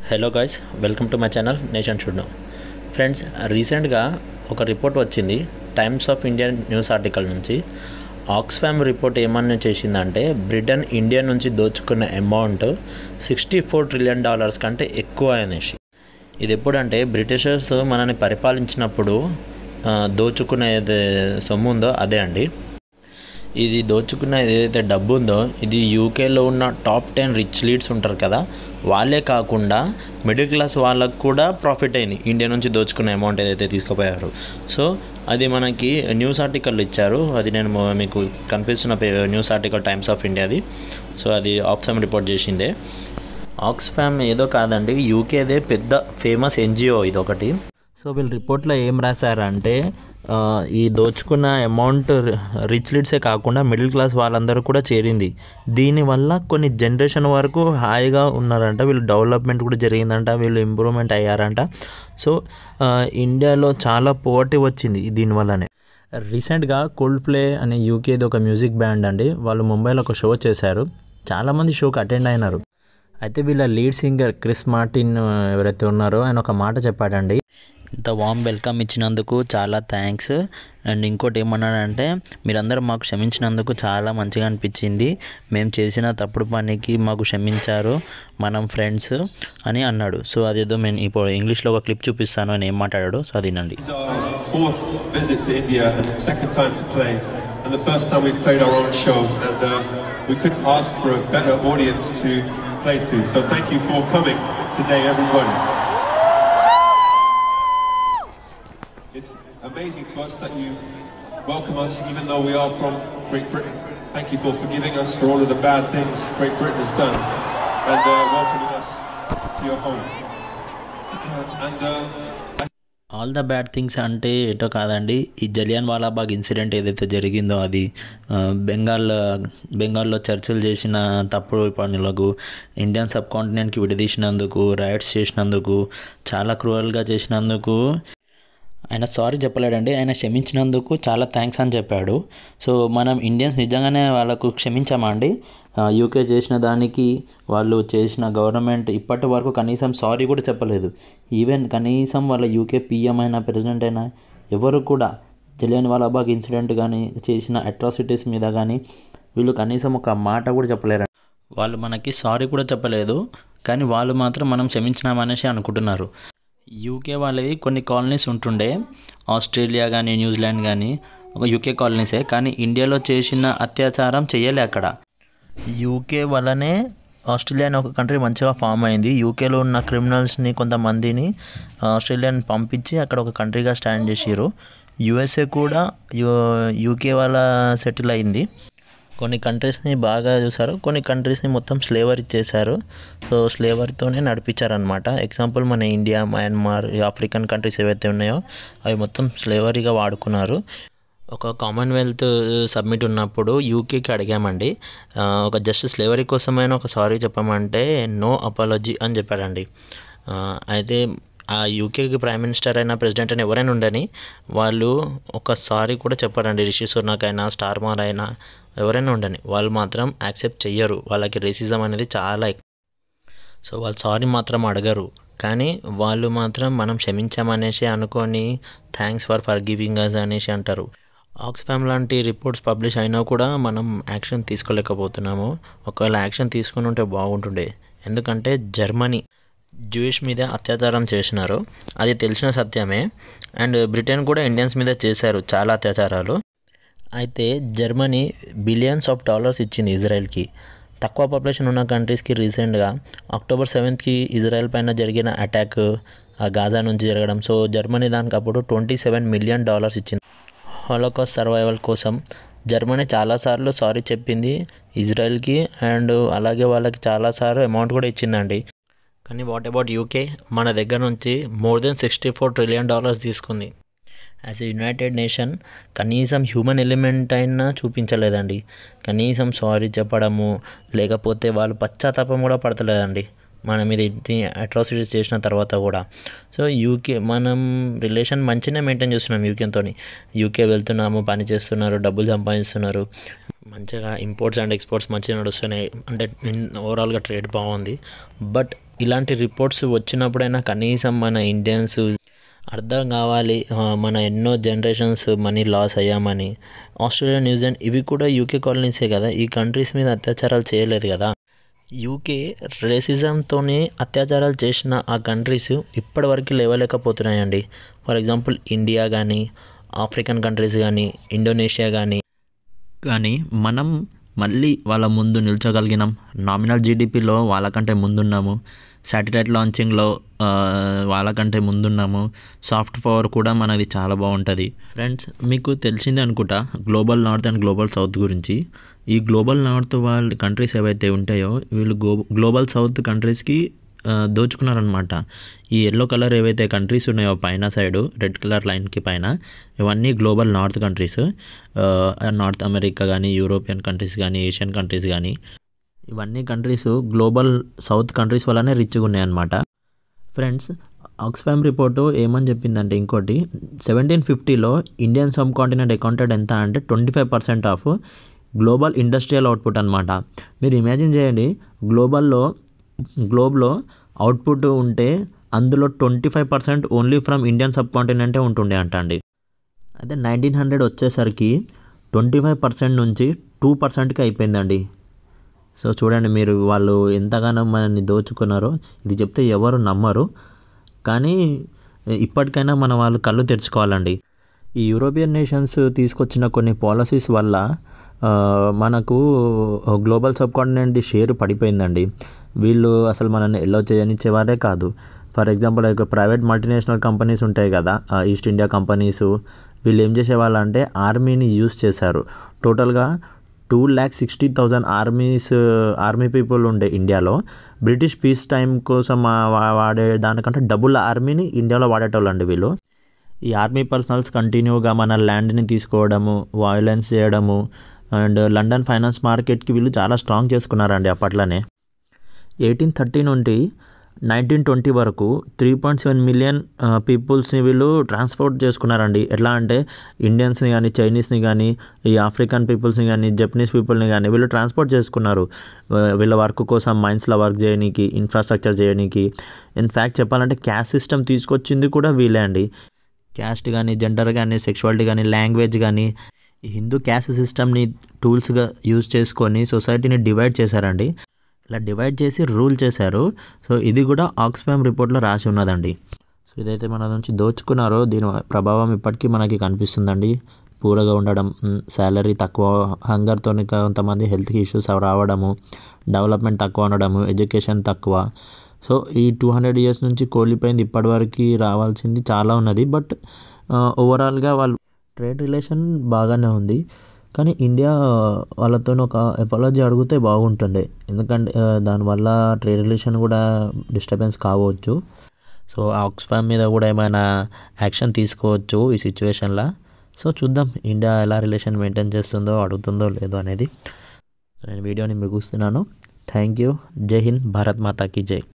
Hello guys, welcome to my channel nation should know. Friends, రీసెంట్గా ఒక report వచ్చింది times of India news article నుంచి. Oxfam report ఏమన్నా చేసిందంటే బ్రిటన్ ఇండియా నుంచి దోచుకున్న అమౌంట్ $64 ట్రిలియన్ కంటే ఎక్కువ అనేసి. ఇది ఎప్పుడంటే బ్రిటిషర్స్ మనని పరిపాలించినప్పుడు దోచుకున్న ఏదైతే సొమ్ము ఉందో అదే అండి. ఇది దోచుకున్న ఏదైతే డబ్బు ఉందో ఇది యూకేలో ఉన్న టాప్ 10 రిచ్ లీడ్స్ ఉంటారు కదా, వాళ్ళే కాకుండా మిడిల్ క్లాస్ వాళ్ళకు కూడా ప్రాఫిట్ అయింది ఇండియా నుంచి దోచుకున్న అమౌంట్ ఏదైతే తీసుకుపోయారు. సో అది మనకి న్యూస్ ఆర్టికల్ ఇచ్చారు. అది నేను మీకు కనిపిస్తున్న న్యూస్ ఆర్టికల్ టైమ్స్ ఆఫ్ ఇండియాది. సో అది ఆక్స్ఫామ్ రిపోర్ట్ చేసిందే. ఆక్స్ఫామ్ ఏదో కాదండి, యూకేదే పెద్ద ఫేమస్ ఎన్జిఓ ఇదొకటి. సో వీళ్ళు రిపోర్ట్లో ఏం రాశారంటే ఈ దోచుకున్న అమౌంట్ రిచ్ లీడ్సే కాకుండా మిడిల్ క్లాస్ వాళ్ళందరూ కూడా చేరింది. దీనివల్ల కొన్ని జనరేషన్ వరకు హాయిగా ఉన్నారంట, వీళ్ళు డెవలప్మెంట్ కూడా జరిగిందంట, వీళ్ళు ఇంప్రూవ్మెంట్ అయ్యారంట. సో ఇండియాలో చాలా పోవర్టీ వచ్చింది దీనివల్లనే. రీసెంట్గా కోల్డ్ ప్లే అనే యూకేది ఒక మ్యూజిక్ బ్యాండ్ అండి, వాళ్ళు ముంబైలో ఒక షో చేశారు. చాలామంది షోకి అటెండ్ అయినారు. అయితే వీళ్ళ లీడ్ సింగర్ క్రిస్ మార్టిన్ ఎవరైతే ఉన్నారో ఆయన ఒక మాట చెప్పాడండి, ఇంత వామ్ వెల్కమ్ ఇచ్చినందుకు చాలా థ్యాంక్స్. అండ్ ఇంకోటి ఏమన్నాడంటే, మీరందరూ మాకు క్షమించినందుకు చాలా మంచిగా అనిపించింది, మేము చేసిన తప్పుడు పనికి మాకు క్షమించారు, మనం ఫ్రెండ్స్ అని అన్నాడు. సో అదేదో నేను ఇప్పుడు ఇంగ్లీష్లో ఒక క్లిప్ చూపిస్తాను అని ఏం మాట్లాడాడు. సో అది వినండి. It's amazing to us that you welcome us even though we are from Great Britain. Thank you for forgiving us for all of the bad things Great Britain has done and welcoming us to your home. All the bad things అంటే ఏటో కాదండి, ఈ Jallian Walabagh incident ఏదైతే జరిగిందో అది బెంగాల్లో చర్చలు చేసిన తప్పుడు పనులకు, ఇండియన్ సబ్ కాంటినెంట్కి విడదీసినందుకు, రైట్స్ చేసినందుకు, చాలా క్రూయల్గా చేసినందుకు ఆయన సారీ చెప్పలేడండి, ఆయన క్షమించినందుకు చాలా థ్యాంక్స్ అని చెప్పాడు. సో మనం ఇండియన్స్ నిజంగానే వాళ్ళకు క్షమించామా అండి? యూకే చేసిన దానికి వాళ్ళు చేసిన గవర్నమెంట్ ఇప్పటి వరకు కనీసం సారీ కూడా చెప్పలేదు. ఈవెన్ కనీసం వాళ్ళ యూకే పిఎం అయినా ప్రెసిడెంట్ అయినా ఎవరు కూడా జలియన్ వాలాబాగ్ ఇన్సిడెంట్ కానీ చేసిన అట్రాసిటీస్ మీద కానీ వీళ్ళు కనీసం ఒక మాట కూడా చెప్పలేరు. వాళ్ళు మనకి సారీ కూడా చెప్పలేదు, కానీ వాళ్ళు మాత్రం మనం క్షమించినామనేసి అనుకుంటున్నారు. యూకే వాళ్ళవి కొన్ని కాలనీస్ ఉంటుండే, ఆస్ట్రేలియా కానీ న్యూజిలాండ్ కానీ ఒక యూకే కాలనీసే, కానీ ఇండియాలో చేసిన అత్యాచారం చేయలే అక్కడ. యూకే వల్లనే ఆస్ట్రేలియా అనే ఒక కంట్రీ మంచిగా ఫామ్ అయింది. యూకేలో ఉన్న క్రిమినల్స్ని కొంతమందిని ఆస్ట్రేలియాని పంపించి అక్కడ ఒక కంట్రీగా స్టాండ్ చేసారు. యూఎస్ఏ కూడా యూకే వాళ్ళ సెటిల్ అయింది. కొన్ని కంట్రీస్ని బాగా చూసారు, కొన్ని కంట్రీస్ని మొత్తం స్లేవరీ చేశారు. సో స్లేవరీతోనే నడిపించారనమాట. ఎగ్జాంపుల్ మన ఇండియా, మయన్మార్, ఆఫ్రికన్ కంట్రీస్ ఏవైతే ఉన్నాయో అవి మొత్తం స్లేవరీగా వాడుకున్నారు. ఒక కామన్వెల్త్ సబ్మిట్ ఉన్నప్పుడు యూకేకి అడిగామండి, ఒక జస్ట్ స్లేవరీ కోసమైనా ఒక సారీ చెప్పమంటే నో అపాలజీ అని చెప్పారండి. అయితే ఆ యూకేకి ప్రైమ్ మినిస్టర్ అయినా ప్రెసిడెంట్ అయినా ఎవరైనా ఉండని వాళ్ళు ఒకసారి కూడా చెప్పారండి. రిషి సునాక్ అయినా, స్టార్మర్ అయినా ఎవరైనా ఉండని వాళ్ళు మాత్రం యాక్సెప్ట్ చెయ్యరు. వాళ్ళకి రేసిజం అనేది చాలా ఎక్కువ. సో వాళ్ళు సారీ మాత్రం అడగరు, కానీ వాళ్ళు మాత్రం మనం క్షమించామనేసి అనుకొని థ్యాంక్స్ ఫర్ గివింగ్ అస్ అనేసి అంటారు. ఆక్స్ఫామ్ లాంటి రిపోర్ట్స్ పబ్లిష్ అయినా కూడా మనం యాక్షన్ తీసుకోలేకపోతున్నాము. ఒకవేళ యాక్షన్ తీసుకుని ఉంటే బాగుంటుండే. ఎందుకంటే జర్మనీ జూయిష్ మీద అత్యాచారం చేసినారు, అది తెలిసిన సత్యమే. అండ్ బ్రిటన్ కూడా ఇండియన్స్ మీద చేశారు చాలా అత్యాచారాలు. అయితే జర్మనీ బిలియన్స్ ఆఫ్ డాలర్స్ ఇచ్చింది ఇజ్రాయెల్కి. తక్కువ పాపులేషన్ ఉన్న కంట్రీస్కి రీసెంట్గా October 7th ఇజ్రాయెల్ పైన జరిగిన అటాక్ గాజా నుంచి జరగడం. సో జర్మనీ దానికి అప్పుడు $27 మిలియన్ ఇచ్చింది హాలోకాస్ట్ సర్వైవల్ కోసం. జర్మనీ చాలాసార్లు సారీ చెప్పింది ఇజ్రాయెల్కి, అండ్ అలాగే వాళ్ళకి చాలాసార్లు అమౌంట్ కూడా ఇచ్చిందండి. కానీ వాట్ అబౌట్ యూకే? మన దగ్గర నుంచి more than $64 ట్రిలియన్ తీసుకుంది. యాజ్ ఎ యునైటెడ్ నేషన్ కనీసం హ్యూమన్ ఎలిమెంట్ అయినా చూపించలేదండి. కనీసం సారీ చెప్పడము, లేకపోతే వాళ్ళు పశ్చాత్తాపం కూడా పడతలేదండి మన మీద ఇన్ని అట్రాసిటీస్ చేసిన తర్వాత కూడా. సో యూకే మనం రిలేషన్ మంచిగా మెయింటైన్ చేస్తున్నాం యూకేతో. యూకే వెళ్తున్నాము, పని చేస్తున్నారు, డబ్బులు సంపాదిస్తున్నారు, మంచిగా ఇంపోర్ట్స్ అండ్ ఎక్స్పోర్ట్స్ మంచిగా నడుస్తున్నాయి, అంటే ఓవరాల్గా ట్రేడ్ బాగుంది. బట్ ఇలాంటి రిపోర్ట్స్ వచ్చినప్పుడైనా కనీసం మన ఇండియన్స్ అర్థం కావాలి, మన ఎన్నో జనరేషన్స్ మనీ లాస్ అయ్యామని. ఆస్ట్రేలియా, న్యూజిలాండ్ ఇవి కూడా యూకే కాలనీసే కదా, ఈ కంట్రీస్ మీద అత్యాచారాలు చేయలేదు కదా. యూకే రేసిజంతోనే అత్యాచారాలు చేసిన ఆ కంట్రీస్ ఇప్పటివరకు లేవలేకపోతున్నాయండి. ఫర్ ఎగ్జాంపుల్ ఇండియా కానీ, ఆఫ్రికన్ కంట్రీస్ కానీ, ఇండోనేషియా కానీ మనం మళ్ళీ వాళ్ళ ముందు నిల్చోగలిగినాం. నామినల్ జీడిపిలో వాళ్ళకంటే ముందున్నాము, శాటిలైట్ లాంచింగ్లో వాళ్ళకంటే ముందున్నాము, సాఫ్ట్ పవర్ కూడా మనది చాలా బాగుంటుంది. ఫ్రెండ్స్, మీకు తెలిసిందే అనుకుంటా global north and global south గురించి. ఈ గ్లోబల్ నార్త్ వాళ్ళ కంట్రీస్ ఏవైతే ఉంటాయో వీళ్ళు గ్లోబల్ సౌత్ కంట్రీస్కి దోచుకున్నారనమాట. ఈ ఎల్లో కలర్ ఏవైతే కంట్రీస్ ఉన్నాయో పైన సైడు రెడ్ కలర్ లైన్కి పైన, ఇవన్నీ global north countries. North America కానీ, యూరోపియన్ కంట్రీస్ కానీ, ఏషియన్ కంట్రీస్ కానీ, ఇవన్నీ కంట్రీస్ గ్లోబల్ సౌత్ కంట్రీస్ వల్లనే రిచ్గా ఉన్నాయన్నమాట. ఫ్రెండ్స్, ఆక్స్ఫామ్ రిపోర్టు ఏమని చెప్పిందంటే ఇంకోటి, 1750లో ఇండియన్ సబ్ కాంటినెంట్ అకౌంటెడ్ ఎంత అంటే 25% ఆఫ్ గ్లోబల్ ఇండస్ట్రియల్ అవుట్పుట్ అనమాట. మీరు ఇమాజిన్ చేయండి, గ్లోబ్లో అవుట్పుట్ ఉంటే అందులో 25% ఓన్లీ ఫ్రమ్ ఇండియన్ సబ్ కాంటినెంటే ఉంటుండే అండి. అయితే 1900 వచ్చేసరికి 25% నుంచి 2%కి అయిపోయిందండి. సో చూడండి మీరు, వాళ్ళు ఎంతగానో మనల్ని దోచుకున్నారో. ఇది చెప్తే ఎవరు నమ్మరు, కానీ ఇప్పటికైనా మన వాళ్ళు కళ్ళు తెరుచుకోవాలండి. ఈ యూరోపియన్ నేషన్స్ తీసుకొచ్చిన కొన్ని పాలసీస్ వల్ల మనకు గ్లోబల్ సబ్ కాంటినెంట్ది షేర్ పడిపోయిందండి. వీళ్ళు అసలు మనల్ని ఎల్లో చేయనిచ్చేవారే కాదు. For example private multinational companies ఉంటాయి కదా, ఈస్ట్ ఇండియా కంపెనీస్, వీళ్ళు ఏం చేసేవాళ్ళు అంటే ఆర్మీని యూజ్ చేశారు. టోటల్గా 2,60,000 ఆర్మీ పీపుల్ ఉండే ఇండియాలో. బ్రిటిష్ పీస్ టైం కోసం వాడే దానికంటే డబుల్ ఆర్మీని ఇండియాలో వాడేటోళ్ళండి వీళ్ళు. ఈ ఆర్మీ పర్సనల్స్ కంటిన్యూగా మన ల్యాండ్ని తీసుకోవడము, వయలెన్స్ చేయడము, అండ్ లండన్ ఫైనాన్స్ మార్కెట్కి వీళ్ళు చాలా స్ట్రాంగ్ చేసుకున్నారండి అప్పట్లోనే. 1830 నుండి 1920 వరకు 3.7 మిలియన్ పీపుల్స్ని వీళ్ళు ట్రాన్స్పోర్ట్ చేసుకున్నారండి. ఎట్లా అంటే ఇండియన్స్ని కానీ, చైనీస్ని కానీ, ఈ ఆఫ్రికన్ పీపుల్స్ని కానీ, జపనీస్ పీపుల్ని కానీ వీళ్ళు ట్రాన్స్పోర్ట్ చేసుకున్నారు వీళ్ళ వర్క్ కోసం, మైన్స్లో వర్క్ చేయడానికి, ఇన్ఫ్రాస్ట్రక్చర్ చేయడానికి. ఇన్ఫ్యాక్ట్ చెప్పాలంటే క్యాస్ట్ సిస్టమ్ తీసుకొచ్చింది కూడా వీళ్ళే అండి. క్యాస్ట్ కానీ, జెండర్ కానీ, సెక్షువాలిటీ కానీ, లాంగ్వేజ్ కానీ, ఈ హిందూ క్యాస్ట్ సిస్టమ్ని టూల్స్గా యూజ్ చేసుకొని సొసైటీని డివైడ్ చేశారండి. ఇలా డివైడ్ చేసి రూల్ చేశారు. సో ఇది కూడా ఆక్స్ఫామ్ రిపోర్ట్లో రాసి ఉన్నదండి. సో ఇదైతే మన నుంచి దోచుకున్నారో దీని ప్రభావం ఇప్పటికీ మనకి కనిపిస్తుందండి. పూరగా ఉండడం, శాలరీ తక్కువ, హంగర్తో కొంతమంది హెల్త్కి ఇష్యూస్ రావడము, డెవలప్మెంట్ తక్కువ ఉండడము, ఎడ్యుకేషన్ తక్కువ. సో ఈ 200 years నుంచి కోల్పోయింది ఇప్పటివరకు రావాల్సింది చాలా ఉన్నది. బట్ ఓవరాల్గా వాళ్ళు ట్రేడ్ రిలేషన్ బాగానే ఉంది. కానీ ఇండియా వాళ్ళతో ఒక అపాలజీ అడిగితే బాగుంటుండే, ఎందుకంటే దానివల్ల ట్రేడ్ రిలేషన్ కూడా డిస్టర్బెన్స్ కావచ్చు. సో ఆక్స్ఫామ్ మీద కూడా ఏమైనా యాక్షన్ తీసుకోవచ్చు ఈ సిచ్యువేషన్లో. సో చూద్దాం ఇండియా ఎలా రిలేషన్ మెయింటైన్ చేస్తుందో, అడుగుతుందో లేదో అనేది. నేను వీడియోని ముగిస్తున్నాను. Thank you. జై హింద్. భారత్ మాతాకి జై.